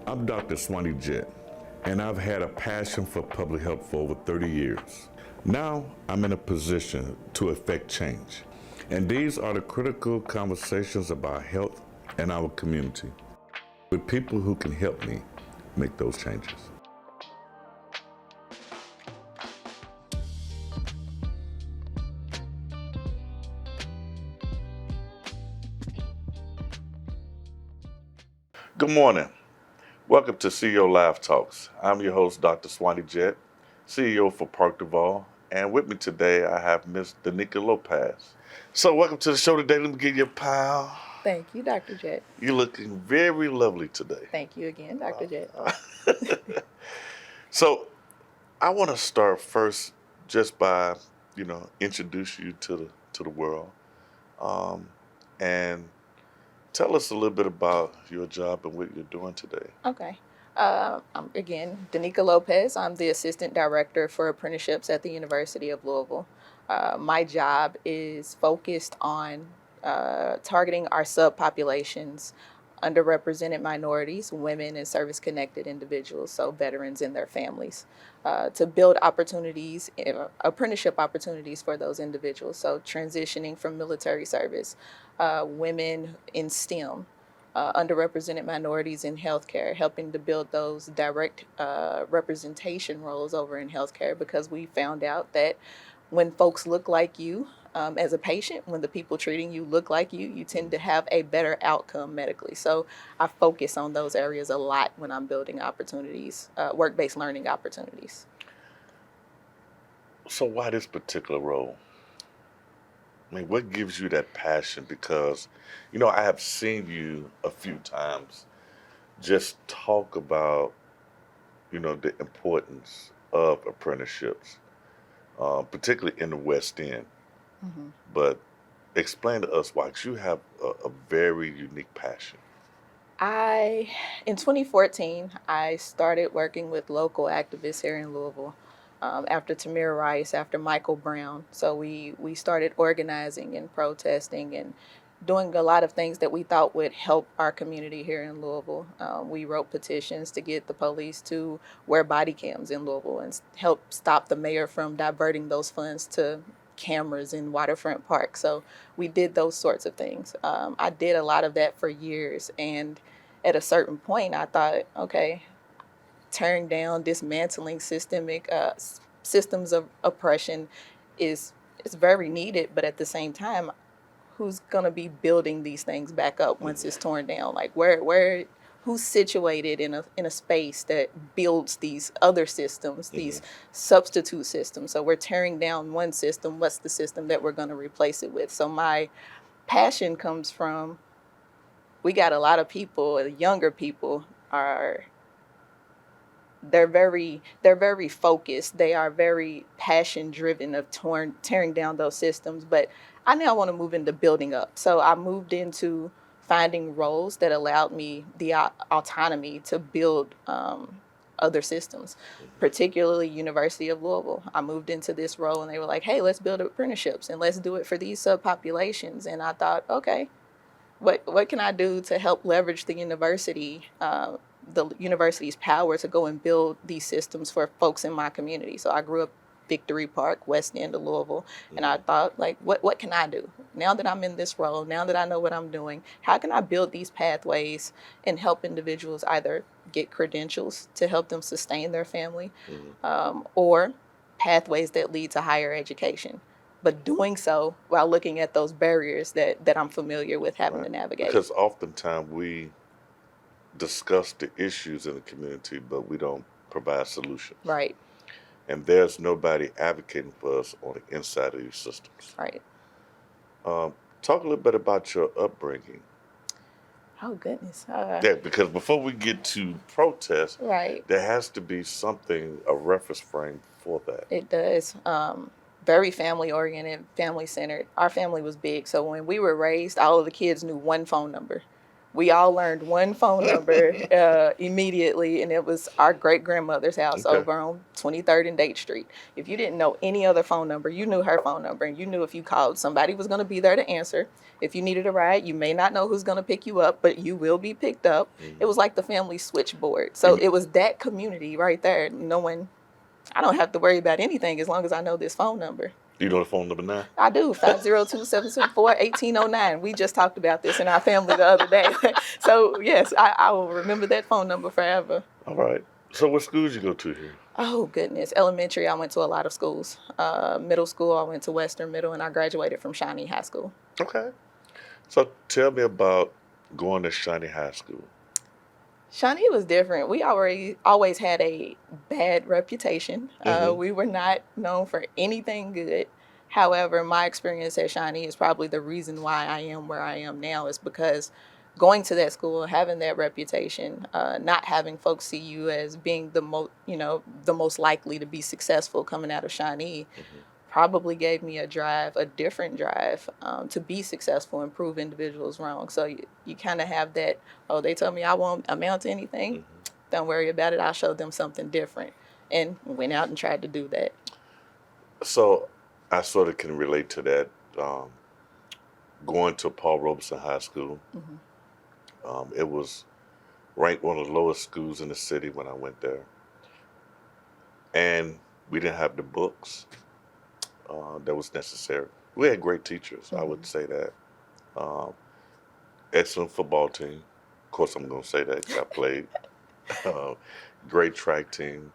I'm Dr. Jett, and I've had a passion for public health for over 30 years. Now I'm in a position to effect change, and these are the critical conversations about health and our community, with people who can help me make those changes. Good morning. Welcome to CEO Live Talks. I'm your host, Dr. Jett, CEO for Park DuValle, and with me today I have Ms. Lopez. So welcome to the show today. Let me give you a pile. Thank you, Dr. Jett. You're looking very lovely today. Thank you again, Dr. Jett. So I want to start first just by, introduce you to the world, and tell us a little bit about your job and what you're doing today. Okay. I'm again, Danica Lopez. I'm the Assistant Director for Apprenticeships at the University of Louisville. My job is focused on targeting our subpopulations, underrepresented minorities, women, and service-connected individuals, so veterans and their families, to build opportunities, apprenticeship opportunities for those individuals. So transitioning from military service, women in STEM, underrepresented minorities in healthcare, helping to build those direct representation roles over in healthcare, because we found out that when folks look like you as a patient, when the people treating you look like you tend to have a better outcome medically. So I focus on those areas a lot when I'm building opportunities, work-based learning opportunities. So why this particular role? I mean, what gives you that passion? Because, I have seen you a few times just talk about, the importance of apprenticeships, particularly in the West End. Mm-hmm. But explain to us why, 'cause you have a very unique passion. In 2014, I started working with local activists here in Louisville. After Tamir Rice, after Michael Brown. So we started organizing and protesting and doing a lot of things that we thought would help our community here in Louisville. We wrote petitions to get the police to wear body cams in Louisville and help stop the mayor from diverting those funds to cameras in Waterfront Park. So we did those sorts of things. I did a lot of that for years, and at a certain point I thought, okay, tearing down, dismantling systemic systems of oppression is very needed, but at the same time, who's going to be building these things back up once it's torn down? Like who's situated in a space that builds these other systems, these substitute systems? So we're tearing down one system. What's the system that we're going to replace it with? So my passion comes from, we got a lot of people, younger people they're very focused. They are very passion driven of tearing down those systems. But I now want to move into building up. So I moved into finding roles that allowed me the autonomy to build other systems, particularly University of Louisville. I moved into this role and they were like, hey, let's build apprenticeships and let's do it for these subpopulations. And I thought, okay, what can I do to help leverage the university's power to go and build these systems for folks in my community? So I grew up Victory Park, West End of Louisville, and I thought, like, what can I do? Now that I'm in this role, now that I know what I'm doing, how can I build these pathways and help individuals either get credentials to help them sustain their family, or pathways that lead to higher education, but doing so while looking at those barriers that I'm familiar with having to navigate. Because oftentimes we discuss the issues in the community, but we don't provide solutions. Right. And there's nobody advocating for us on the inside of these systems. Right. Talk a little bit about your upbringing. Oh, goodness. Yeah, because before we get to protest, right, there has to be something, a reference frame for that. It does. Very family-oriented, family-centered. Our family was big, so when we were raised, all of the kids knew one phone number. We all learned one phone number immediately, and it was our great-grandmother's house Okay. over on 23rd and Date Street. If you didn't know any other phone number, you knew her phone number, and you knew if you called, somebody was going to be there to answer. If you needed a ride, you may not know who's going to pick you up, but you will be picked up. It was like the family switchboard. So it was that community right there, knowing I don't have to worry about anything as long as I know this phone number. You know the phone number now? I do, 502-774-1809. We just talked about this in our family the other day. So, yes, I will remember that phone number forever. All right. So what schools you go to here? Oh, goodness. Elementary, I went to a lot of schools. Middle school, I went to Western Middle, and I graduated from Shawnee High School. Okay. So tell me about going to Shawnee High School. Shawnee was different. We always had a bad reputation. We were not known for anything good. However, my experience at Shawnee is probably the reason why I am where I am now, is because going to that school, having that reputation, not having folks see you as being the most likely to be successful coming out of Shawnee, probably gave me a different drive to be successful and prove individuals wrong. So you kind of have that, oh, they told me I won't amount to anything. Don't worry about it. I'll show them something different. And went out and tried to do that. So I sort of can relate to that. Going to Paul Robeson High School, it was ranked one of the lowest schools in the city when I went there. And we didn't have the books that was necessary. We had great teachers, I would say that. Excellent football team. Of course, I'm going to say that 'cause I played. Great track team.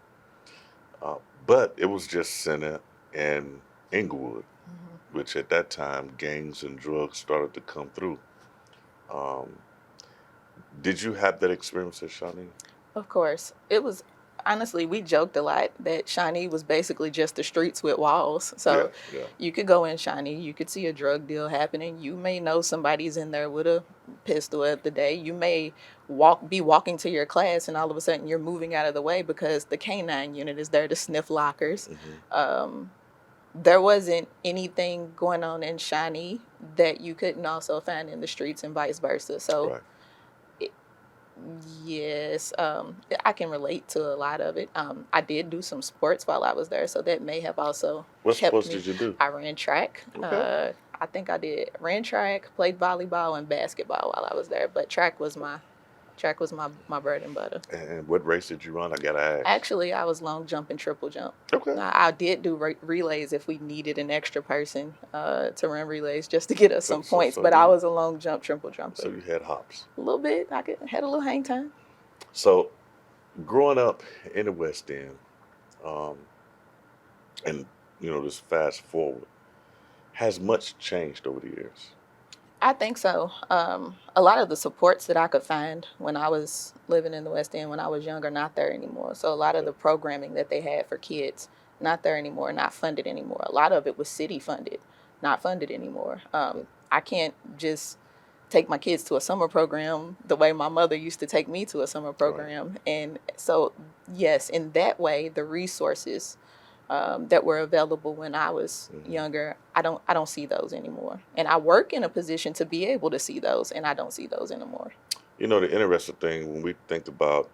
But it was just centered in Inglewood, which at that time, gangs and drugs started to come through. Did you have that experience at Shawnee? Of course. It was, honestly, we joked a lot that Shawnee was basically just the streets with walls. So Yeah. you could go in Shawnee, you could see a drug deal happening. You may know somebody's in there with a pistol at the day. You may be walking to your class, and all of a sudden you're moving out of the way because the K-9 unit is there to sniff lockers. There wasn't anything going on in Shawnee that you couldn't also find in the streets, and vice versa. So Right. yes, I can relate to a lot of it. I did do some sports while I was there, so that may have also What kept sports me. did you do? I ran track. Okay. I think I ran track, played volleyball and basketball while I was there, but track was my bread and butter. And what race did you run? I got to ask. Actually, I was long jump and triple jump. Okay. I did do relays if we needed an extra person to run relays just to get us some points, but I was a long jump, triple jumper. So you had hops. A little bit. I had a little hang time. So growing up in the West End, and just fast forward, has much changed over the years? I think so. A lot of the supports that I could find when I was living in the West End when I was younger, not there anymore. So a lot of the programming that they had for kids, not there anymore, not funded anymore. A lot of it was city funded, not funded anymore. I can't just take my kids to a summer program the way my mother used to take me to a summer program. Right. And so, yes, in that way, the resources that were available when I was younger, I don't see those anymore. And I work in a position to be able to see those, and I don't see those anymore. The interesting thing when we think about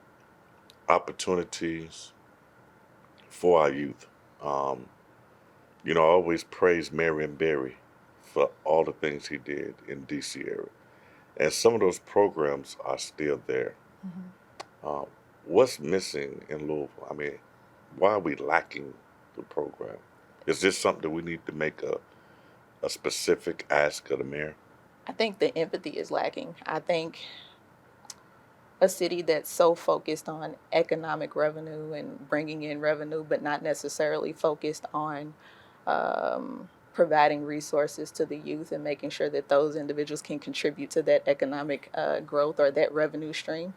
opportunities for our youth, I always praise Marion Barry for all the things he did in D.C. area. And some of those programs are still there. What's missing in Louisville? I mean, why are we lacking the program? Is this something that we need to make a specific ask of the mayor? I think the empathy is lacking. I think a city that's so focused on economic revenue and bringing in revenue, but not necessarily focused on providing resources to the youth and making sure that those individuals can contribute to that economic growth or that revenue stream,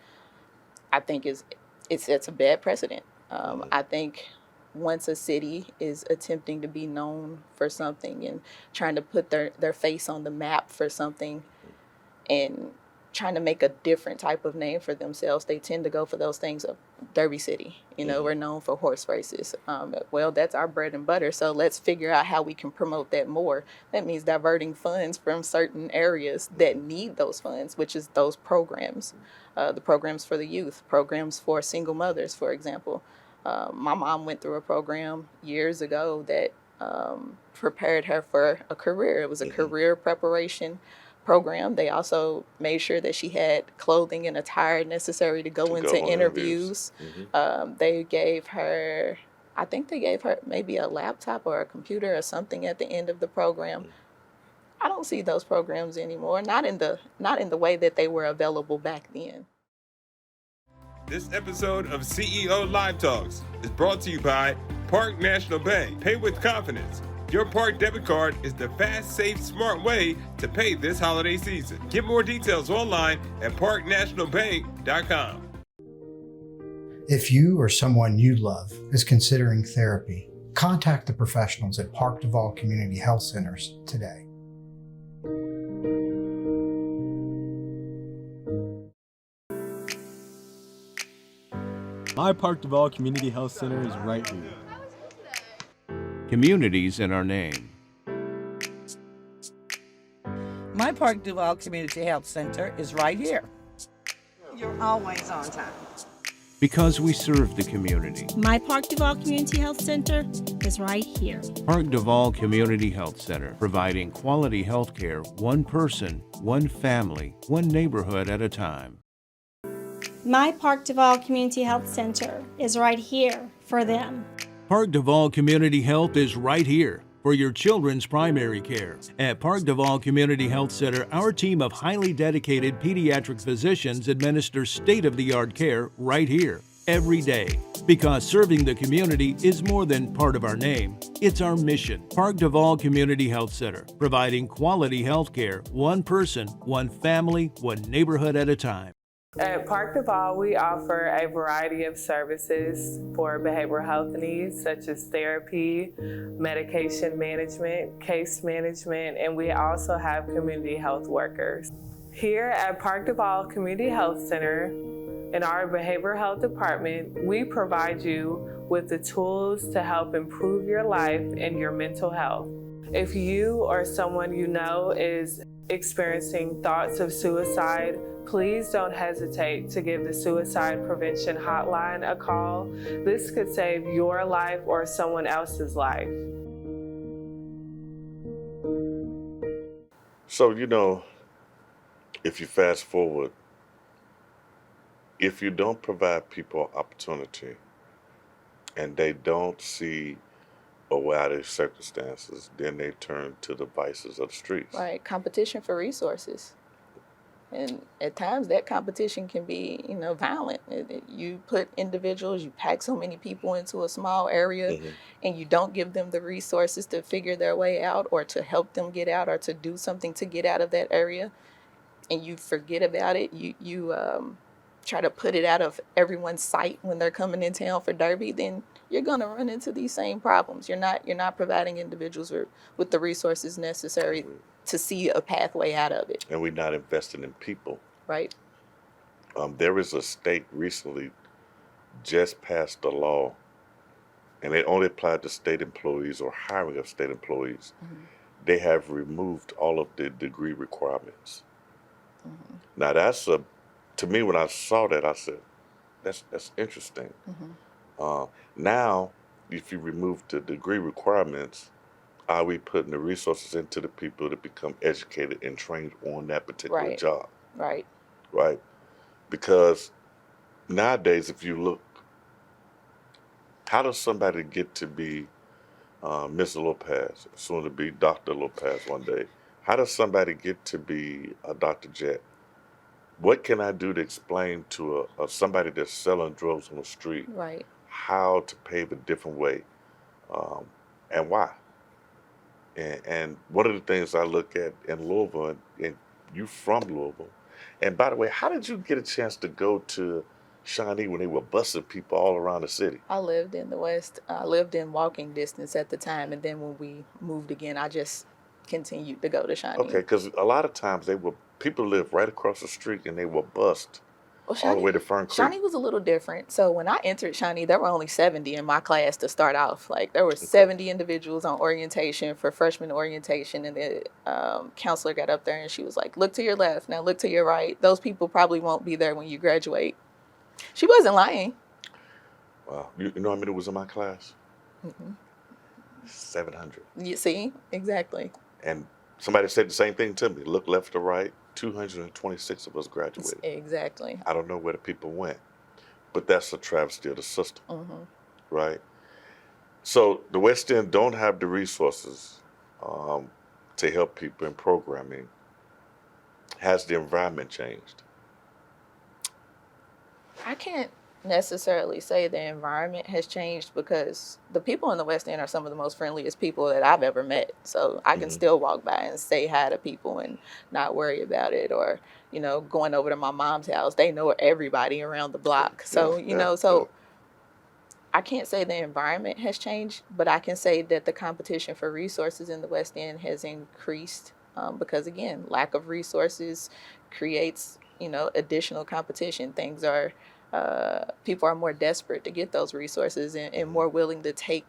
I think it's a bad precedent. I think once a city is attempting to be known for something and trying to put their face on the map for something and trying to make a different type of name for themselves, they tend to go for those things of Derby City. You know, we're known for horse races. Well, that's our bread and butter. So let's figure out how we can promote that more. That means diverting funds from certain areas that need those funds, which is those programs, the programs for the youth, programs for single mothers, for example. My mom went through a program years ago that prepared her for a career. It was a career preparation program. They also made sure that she had clothing and attire necessary to go into interviews. They gave her, I think they gave her maybe a laptop or a computer or something at the end of the program. I don't see those programs anymore, not in the way that they were available back then. This episode of CEO Live Talks is brought to you by Park National Bank. Pay with confidence. Your Park debit card is the fast, safe, smart way to pay this holiday season. Get more details online at parknationalbank.com. If you or someone you love is considering therapy, contact the professionals at Park DuValle Community Health Centers today. My Park DuValle Community Health Center is right here. Communities in our name. My Park DuValle Community Health Center is right here. You're always on time. Because we serve the community. My Park DuValle Community Health Center is right here. Park DuValle Community Health Center, providing quality health care, one person, one family, one neighborhood at a time. My Park DuValle Community Health Center is right here for them. Park DuValle Community Health is right here for your children's primary care. At Park DuValle Community Health Center, our team of highly dedicated pediatric physicians administers state-of-the-art care right here, every day. Because serving the community is more than part of our name, it's our mission. Park DuValle Community Health Center, providing quality health care, one person, one family, one neighborhood at a time. At Park DuValle, we offer a variety of services for behavioral health needs, such as therapy, medication management, case management, and we also have community health workers. Here at Park DuValle Community Health Center, in our behavioral health department, we provide you with the tools to help improve your life and your mental health. If you or someone you know is experiencing thoughts of suicide, please don't hesitate to give the Suicide Prevention Hotline a call. This could save your life or someone else's life. So, you know, if you fast forward, if you don't provide people opportunity and they don't see a way out of circumstances, then they turn to the vices of the streets. Right, competition for resources. And at times that competition can be, violent. You put individuals, you pack so many people into a small area and you don't give them the resources to figure their way out or to help them get out or to do something to get out of that area, and you forget about it. You try to put it out of everyone's sight when they're coming in town for Derby, then you're going to run into these same problems. You're not providing individuals with the resources necessary to see a pathway out of it. And we're not investing in people. Right. There is a state recently just passed a law, and it only applied to state employees or hiring of state employees. They have removed all of the degree requirements. Now to me, when I saw that, I said, that's interesting. Now, if you remove the degree requirements, are we putting the resources into the people to become educated and trained on that particular job? Right. Because nowadays, if you look, how does somebody get to be Ms. Lopez, soon to be Dr. Lopez one day? How does somebody get to be a Dr. Jett? What can I do to explain to somebody that's selling drugs on the street how to pave a different way and why? And one of the things I look at in Louisville, and you from Louisville, and by the way, how did you get a chance to go to Shawnee when they were busing people all around the city? I lived in the West. I lived in walking distance at the time, and then when we moved again, I just continued to go to Shawnee. Okay, because a lot of times they were people live right across the street and they will bust Well, all the way to Fern Creek. Shawnee was a little different. So when I entered Shawnee, there were only 70 in my class to start off. Like there were 70 individuals on orientation for freshman orientation, and the counselor got up there and she was like, "Look to your left, now look to your right. Those people probably won't be there when you graduate." She wasn't lying. Wow. You know how many was in my class? Mm-hmm. 700. You see? Exactly. And somebody said the same thing to me. Look left to right. 226 of us graduated. Exactly. I don't know where the people went, but that's a travesty of the system, right? So the West End don't have the resources to help people in programming. Has the environment changed? I can't necessarily say the environment has changed because the people in the West End are some of the most friendliest people that I've ever met. So I can still walk by and say hi to people and not worry about it. Or, you know, going over to my mom's house, they know everybody around the block. So, I can't say the environment has changed, but I can say that the competition for resources in the West End has increased because, again, lack of resources creates, additional competition. Things are people are more desperate to get those resources and more willing to take,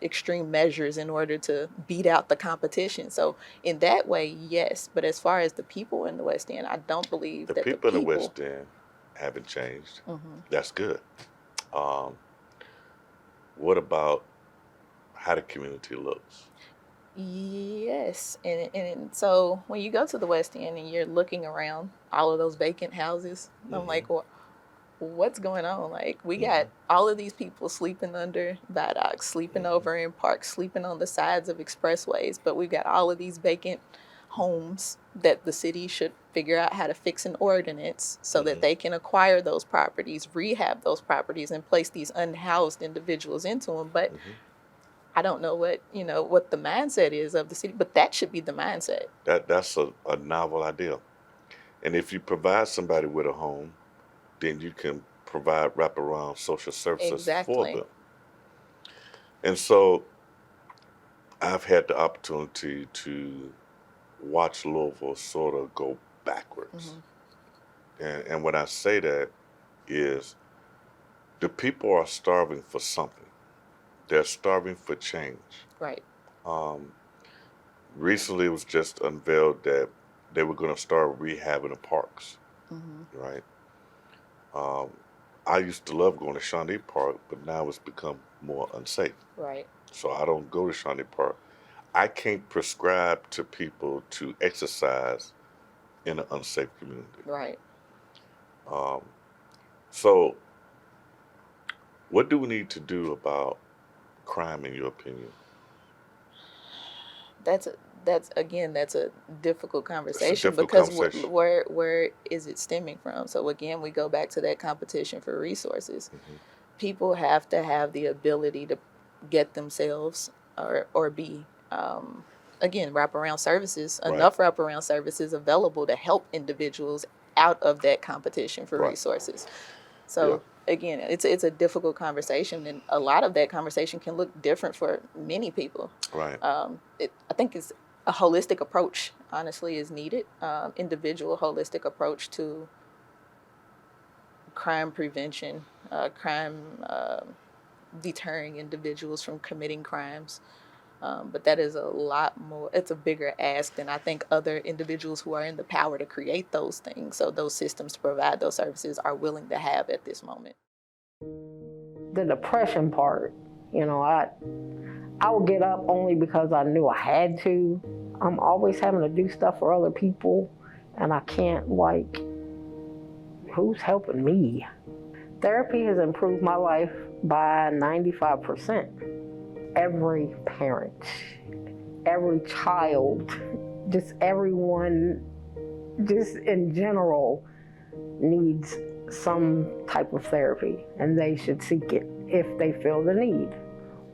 extreme measures in order to beat out the competition. So in that way, yes. But as far as the people in the West End, I don't believe the that people in the West End haven't changed. That's good. What about how the community looks? Yes. And so when you go to the West End and you're looking around all of those vacant houses, I'm like, well, what's going on? Like, we got all of these people sleeping under viaducts, sleeping over in parks, sleeping on the sides of expressways, but we've got all of these vacant homes that the city should figure out how to fix an ordinance so that they can acquire those properties, rehab those properties, and place these unhoused individuals into them. But I don't know what the mindset is of the city, but that should be the mindset. That's a novel idea. And if you provide somebody with a home, then you can provide wraparound social services for them. And so I've had the opportunity to watch Louisville sort of go backwards. And when I say that is the people are starving for something. They're starving for change. Right. Recently, it was just unveiled that they were going to start rehabbing the parks, right? I used to love going to Shawnee Park, but now it's become more unsafe. Right. So I don't go to Shawnee Park. I can't prescribe to people to exercise in an unsafe community. Right. So what do we need to do about crime, in your opinion? That's a difficult conversation because where is it stemming from? So again, we go back to that competition for resources. People have to have the ability to get themselves or be again, wraparound services, enough wraparound services available to help individuals out of that competition for resources. So again, it's a difficult conversation, and a lot of that conversation can look different for many people. Right. I think it's a holistic approach, honestly, is needed. Individual holistic approach to crime prevention, crime deterring individuals from committing crimes. But that is a lot more, it's a bigger ask than I think other individuals who are in the power to create those things, so those systems to provide those services, are willing to have at this moment. The depression part, I would get up only because I knew I had to. I'm always having to do stuff for other people, and I can't, who's helping me? Therapy has improved my life by 95%. Every parent, every child, just everyone, just in general, needs some type of therapy, and they should seek it if they feel the need.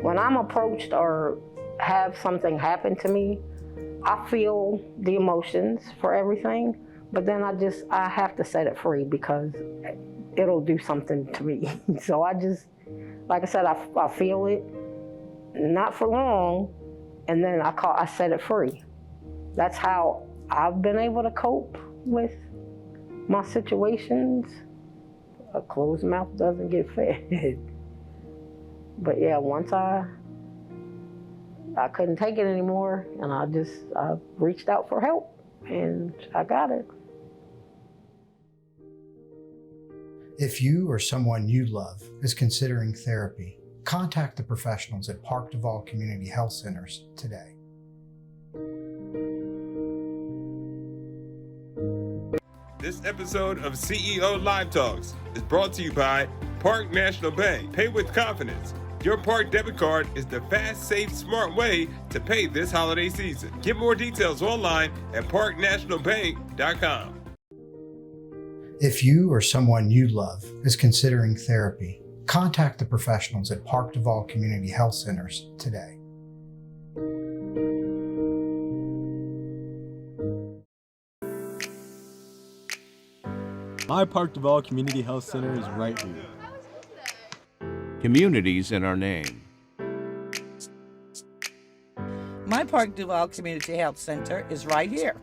When I'm approached or have something happen to me, I feel the emotions for everything, but then I have to set it free because it'll do something to me. So I just, like I said, I feel it. Not for long, and then I set it free. That's how I've been able to cope. with my situations, a closed mouth doesn't get fed. But yeah, once I couldn't take it anymore, and I reached out for help, and I got it. If you or someone you love is considering therapy, contact the professionals at Park DuValle Community Health Centers today. This episode of CEO Live Talks is brought to you by Park National Bank. Pay with confidence. Your Park debit card is the fast, safe, smart way to pay this holiday season. Get more details online at parknationalbank.com. If you or someone you love is considering therapy, contact the professionals at Park DuValle Community Health Centers today. My Park DuValle Community Health Center is right here. Communities in our name. My Park DuValle Community Health Center is right here.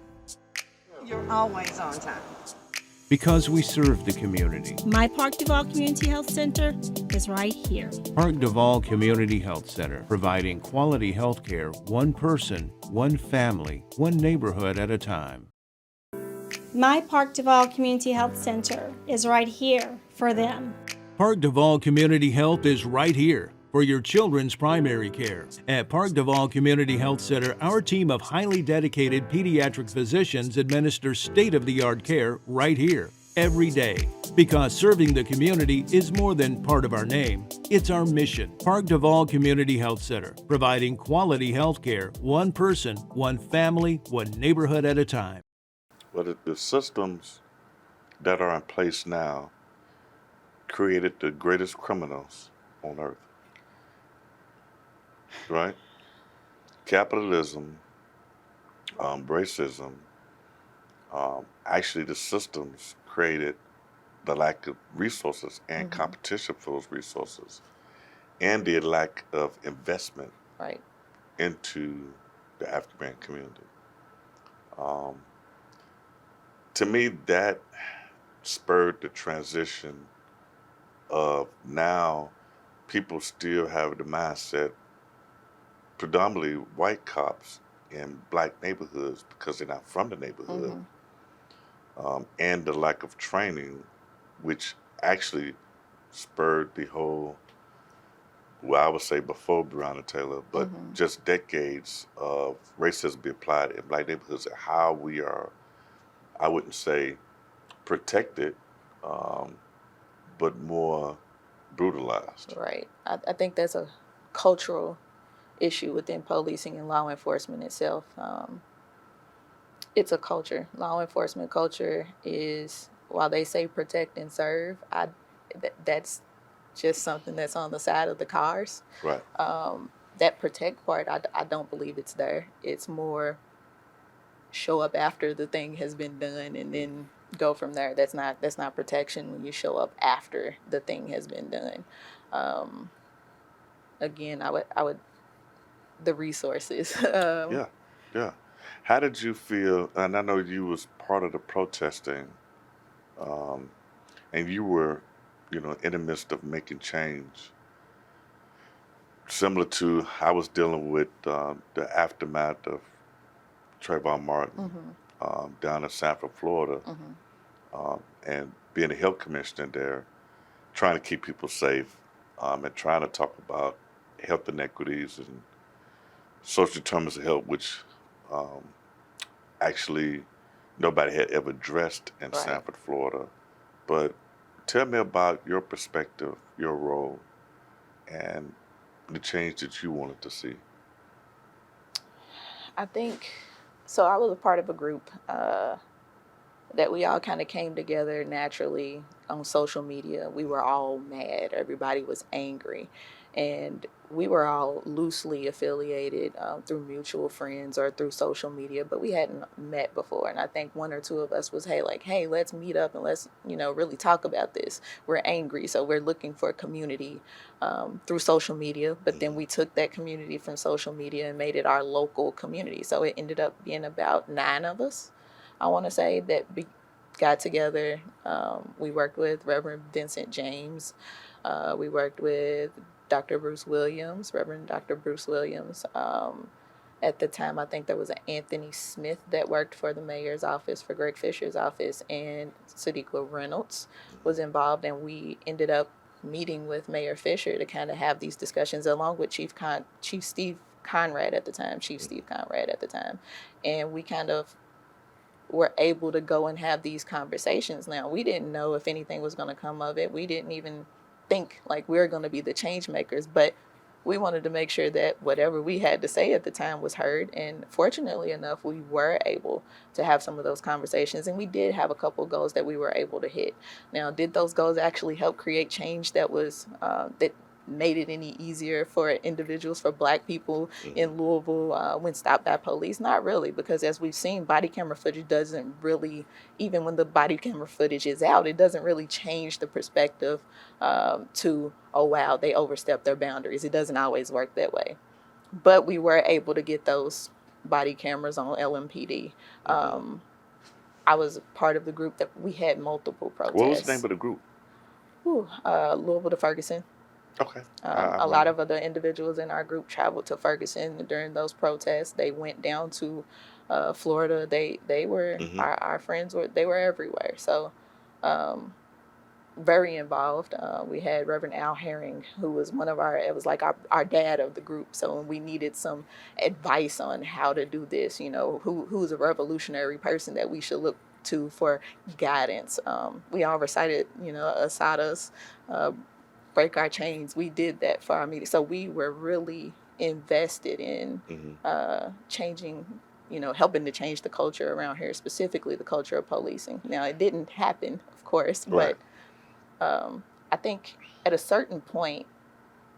You're always on time. Because we serve the community. My Park DuValle Community Health Center is right here. Park DuValle Community Health Center, providing quality health care, one person, one family, one neighborhood at a time. My Park DuValle Community Health Center is right here for them. Park DuValle Community Health is right here for your children's primary care. At Park DuValle Community Health Center, our team of highly dedicated pediatric physicians administers state-of-the-art care right here, every day. Because serving the community is more than part of our name, it's our mission. Park DuValle Community Health Center, providing quality health care, one person, one family, one neighborhood at a time. But the systems that are in place now created the greatest criminals on earth, right? Capitalism, racism, actually the systems created the lack of resources and competition for those resources, and the lack of investment into the African community. To me, that spurred the transition of now people still have the mindset, predominantly white cops in black neighborhoods because they're not from the neighborhood, and the lack of training, which actually spurred the whole, well, I would say before Breonna Taylor, but just decades of racism be applied in black neighborhoods and how we are, I wouldn't say protected, but more brutalized. Right. I think that's a cultural issue within policing and law enforcement itself. It's a culture. Law enforcement culture is, while they say protect and serve, that's just something that's on the side of the cars. Right. That protect part, I don't believe it's there. It's more show up after the thing has been done and then go from there. That's not protection when you show up after the thing has been done. Again, I would the resources. Yeah. How did you feel? And I know you was part of the protesting, and you were, in the midst of making change. Similar to I was dealing with the aftermath of Trayvon Martin down in Sanford, Florida, and being a health commissioner there, trying to keep people safe, and trying to talk about health inequities and social determinants of health, which actually nobody had ever addressed in Sanford, Florida. But tell me about your perspective, your role, and the change that you wanted to see. I think, so I was a part of a group that we all kind of came together naturally on social media. We were all mad. Everybody was angry. And we were all loosely affiliated through mutual friends or through social media, but we hadn't met before. And I think one or two of us was, hey, let's meet up and let's, really talk about this. We're angry, so we're looking for a community through social media. But then we took that community from social media and made it our local community. So it ended up being about 9 of us I want to say, that got together. We worked with Reverend Vincent James. We worked with Dr. Bruce Williams, Reverend Dr. Bruce Williams. At the time, I think there was an Anthony Smith that worked for the mayor's office, for Greg Fisher's office, and Sadiqa Reynolds was involved, and we ended up meeting with Mayor Fisher to kind of have these discussions, along with Chief Steve Conrad at the time, and we kind of were able to go and have these conversations. Now, we didn't know if anything was going to come of it. We didn't even think like we were going to be the change makers, but we wanted to make sure that whatever we had to say at the time was heard. And fortunately enough, we were able to have some of those conversations, and we did have a couple goals that we were able to hit. Now, did those goals actually help create change that was that made it any easier for individuals, for Black people in Louisville when stopped by police? Not really, because as we've seen, body camera footage doesn't really, even when the body camera footage is out, it doesn't really change the perspective to, oh wow, they overstepped their boundaries. It doesn't always work that way. But we were able to get those body cameras on LMPD. I was part of the group that we had multiple protests. What was the name of the group? Louisville to Ferguson. Okay. A lot of other individuals in our group traveled to Ferguson during those protests. They went down to Florida. They were our friends they were everywhere. So very involved. We had Reverend Al Herring, who was it was like our dad of the group. So when we needed some advice on how to do this, who's a revolutionary person that we should look to for guidance. We all recited, Asada's Break Our Chains. We did that for our meeting. So we were really invested in changing, helping to change the culture around here, specifically the culture of policing. Now, it didn't happen, of course, right. But I think at a certain point,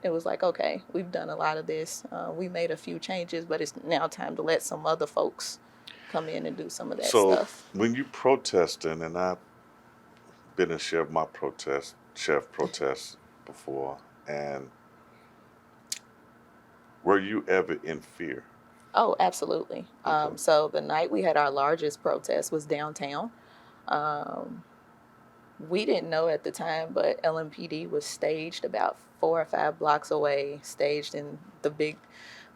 it was like, okay, we've done a lot of this. We made a few changes, but it's now time to let some other folks come in and do some of that stuff. So when you protesting, and I've been a sheriff protests before, and were you ever in fear? Oh, absolutely. Okay. So the night we had our largest protest was downtown. We didn't know at the time, but LMPD was staged about 4 or 5 blocks away, staged in the big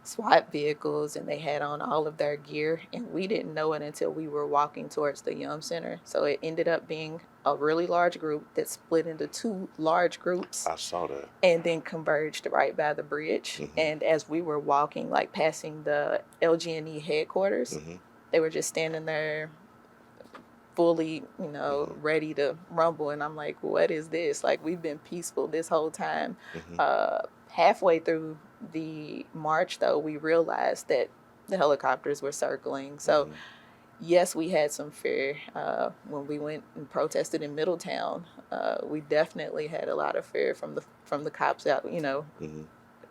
SWAT vehicles, and they had on all of their gear, and we didn't know it until we were walking towards the Yum Center. So it ended up being a really large group that split into 2 large groups. I saw that. And then converged right by the bridge. And as we were walking, like passing the LG&E headquarters, they were just standing there fully, ready to rumble. And I'm like, what is this? Like, we've been peaceful this whole time. Halfway through the march, though, we realized that the helicopters were circling. So yes, we had some fear. When we went and protested in Middletown, we definitely had a lot of fear from the cops out,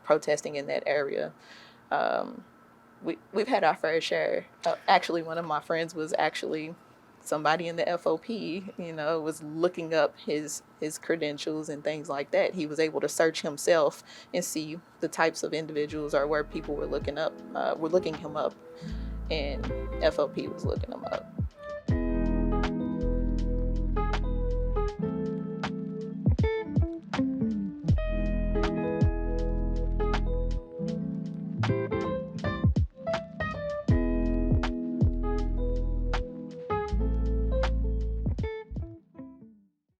protesting in that area. We've had our fair share. Actually, one of my friends was actually somebody in the FOP, was looking up his credentials and things like that. He was able to search himself and see the types of individuals or where people were looking him up, and FOP was looking him up.